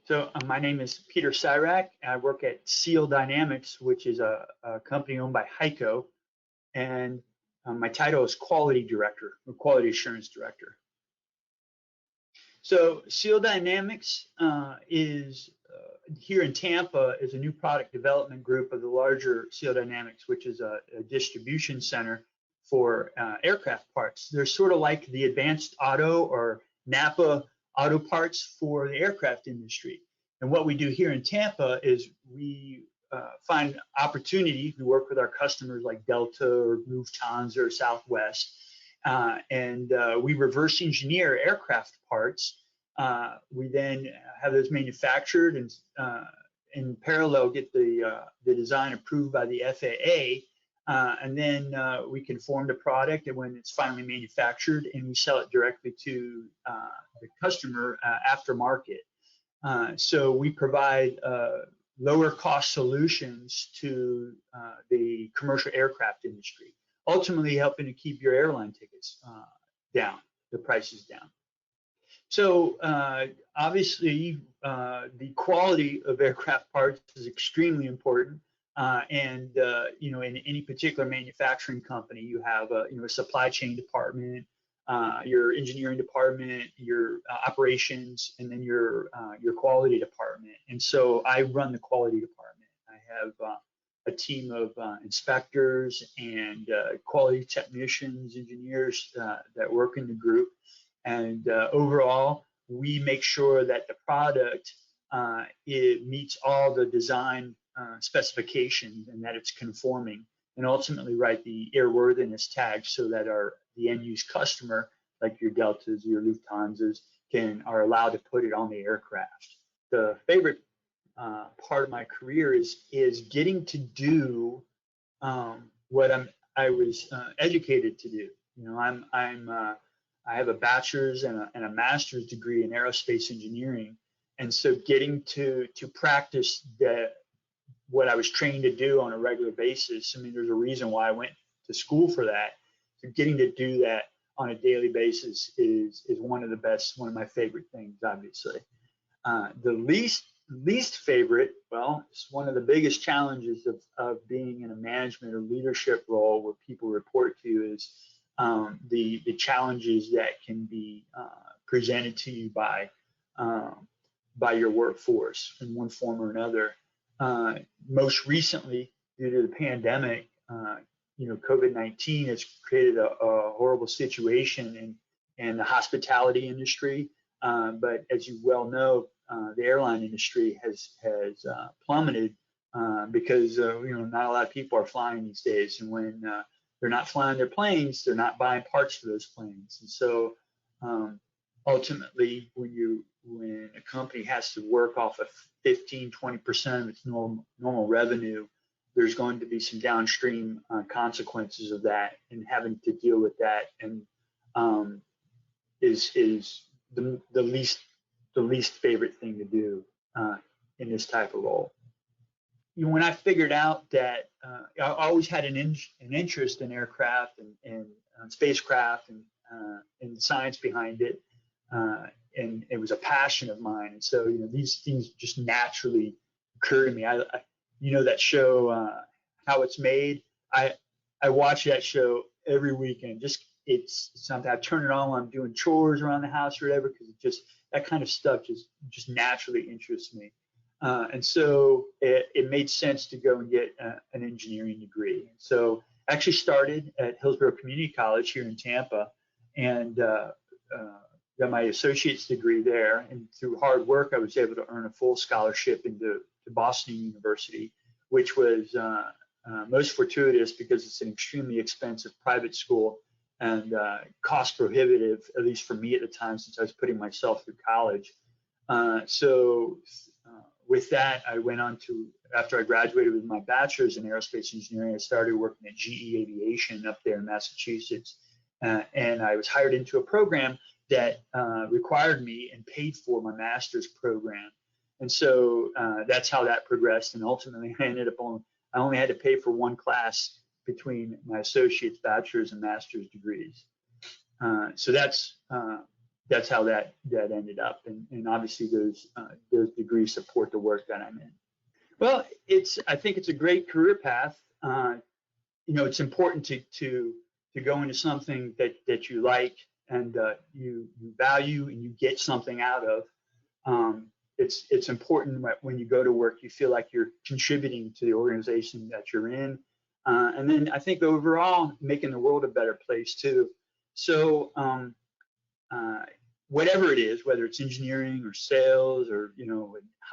So my name is Peter Cirak. I work at Seal Dynamics, which is a company owned by HEICO, and my title is Quality Director or Quality Assurance Director. So Seal Dynamics is here in Tampa is a new product development group of the larger Seal Dynamics, which is a distribution center for aircraft parts. They're sort of like the Advanced Auto or Napa auto parts for the aircraft industry. And what we do here in Tampa is we find opportunity. We work with our customers like Delta or Lufthansa or Southwest, and we reverse engineer aircraft parts. We then have those manufactured and in parallel get the design approved by the FAA. And then we can form the product and when it's finally manufactured, and we sell it directly to the customer aftermarket. So we provide lower cost solutions to the commercial aircraft industry, ultimately helping to keep your airline tickets down, the prices down. So obviously the quality of aircraft parts is extremely important. And you know, in any particular manufacturing company, you have a supply chain department, your engineering department, your operations, and then your quality department. And so I run the quality department. I have a team of inspectors and quality technicians, engineers that work in the group. And overall, we make sure that the product it meets all the design specifications and that it's conforming, and ultimately write the airworthiness tag so that the end-use customer, like your Deltas, your Lufthansas, are allowed to put it on the aircraft. The favorite part of my career is getting to do what I was educated to do. You know, I have a bachelor's and a master's degree in aerospace engineering, and so getting to practice what I was trained to do on a regular basis. I mean, there's a reason why I went to school for that. So getting to do that on a daily basis is one of my favorite things, obviously. The least favorite, well, it's one of the biggest challenges of being in a management or leadership role where people report to you is the challenges that can be presented to you by your workforce in one form or another. Most recently, due to the pandemic, COVID-19 has created a horrible situation in the hospitality industry. But as you well know, the airline industry has plummeted because not a lot of people are flying these days, and when they're not flying their planes, they're not buying parts for those planes. And so ultimately, when a company has to work off of 15-20% of its normal revenue, there's going to be some downstream consequences of that, and having to deal with that and is the least favorite thing to do in this type of role. When I figured out that I always had an interest in aircraft and spacecraft and science behind it, and it was a passion of mine. And so these things just naturally occur to me. That show How It's Made. I watch that show every weekend. It's something I turn it on when I'm doing chores around the house or whatever, because that kind of stuff just naturally interests me. And so it made sense to go and get an engineering degree. So I actually started at Hillsborough Community College here in Tampa, and got my associate's degree there. And through hard work, I was able to earn a full scholarship into Boston University, which was most fortuitous because it's an extremely expensive private school and cost prohibitive, at least for me at the time, since I was putting myself through college. So with that, I went on to, after I graduated with my bachelor's in aerospace engineering, I started working at GE Aviation up there in Massachusetts. And I was hired into a program that required me and paid for my master's program. And so that's how that progressed. And ultimately, I only had to pay for one class between my associate's, bachelor's, and master's degrees. So that's that's how that ended up. And obviously those degrees support the work that I'm in. Well, I think it's a great career path. It's important to go into something that you like and you value and you get something out of. It's important when you go to work, you feel like you're contributing to the organization that you're in. And then I think overall, making the world a better place too. So whatever it is, whether it's engineering or sales or,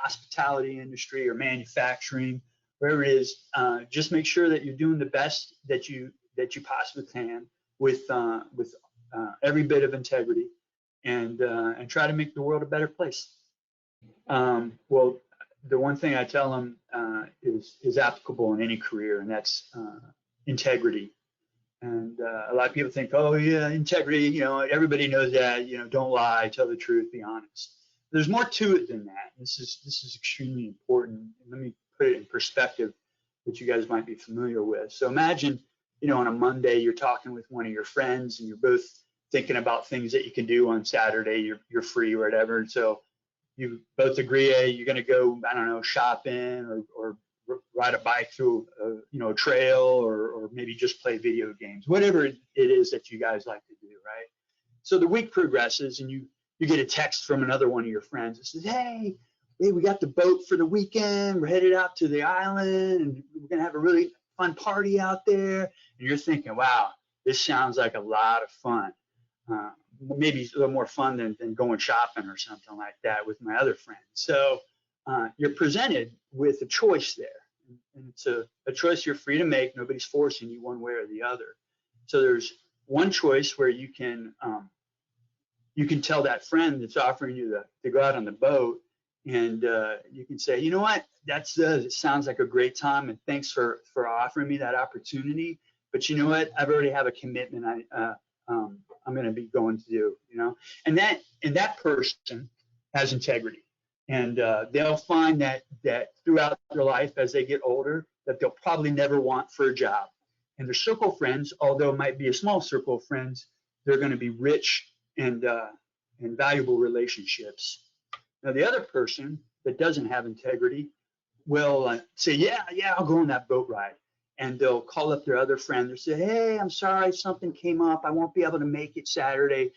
hospitality industry or manufacturing, wherever it is, just make sure that you're doing the best that you possibly can with every bit of integrity and try to make the world a better place. Well, the one thing I tell them is applicable in any career, and that's integrity. And a lot of people think, oh yeah, integrity, everybody knows that, don't lie, tell the truth, be honest. There's more to it than that. This is extremely important. Let me put it in perspective that you guys might be familiar with. So imagine, on a Monday, you're talking with one of your friends and you're both thinking about things that you can do on Saturday, you're free or whatever. And so you both agree, hey, you're going to go, I don't know, shopping or ride a bike through a trail or maybe just play video games, whatever it is that you guys like to do, right? So the week progresses and you get a text from another one of your friends that says, hey, we got the boat for the weekend, we're headed out to the island and we're going to have a really fun party out there. And you're thinking, wow, this sounds like a lot of fun. Maybe a little more fun than going shopping or something like that with my other friends. So you're presented with a choice there. And it's a choice you're free to make. Nobody's forcing you one way or the other. So there's one choice where you can tell that friend that's offering you to go out on the boat, and you can say, you know what, it sounds like a great time, and thanks for offering me that opportunity. But you know what, I've already have a commitment I'm going to be going to do, and that person has integrity. And they'll find that throughout their life as they get older, that they'll probably never want for a job. And their circle of friends, although it might be a small circle of friends, they're going to be rich and valuable relationships. Now, the other person that doesn't have integrity will say, yeah, I'll go on that boat ride. And they'll call up their other friend and say, hey, I'm sorry, something came up. I won't be able to make it Saturday.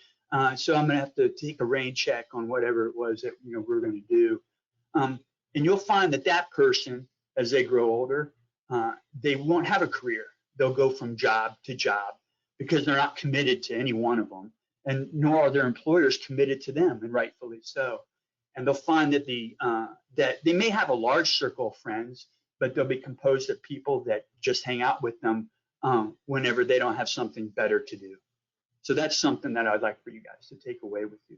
So I'm going to have to take a rain check on whatever it was that we're going to do. And you'll find that person, as they grow older, they won't have a career. They'll go from job to job because they're not committed to any one of them, and nor are their employers committed to them, and rightfully so. And they'll find that that they may have a large circle of friends, but they'll be composed of people that just hang out with them whenever they don't have something better to do. So that's something that I'd like for you guys to take away with you.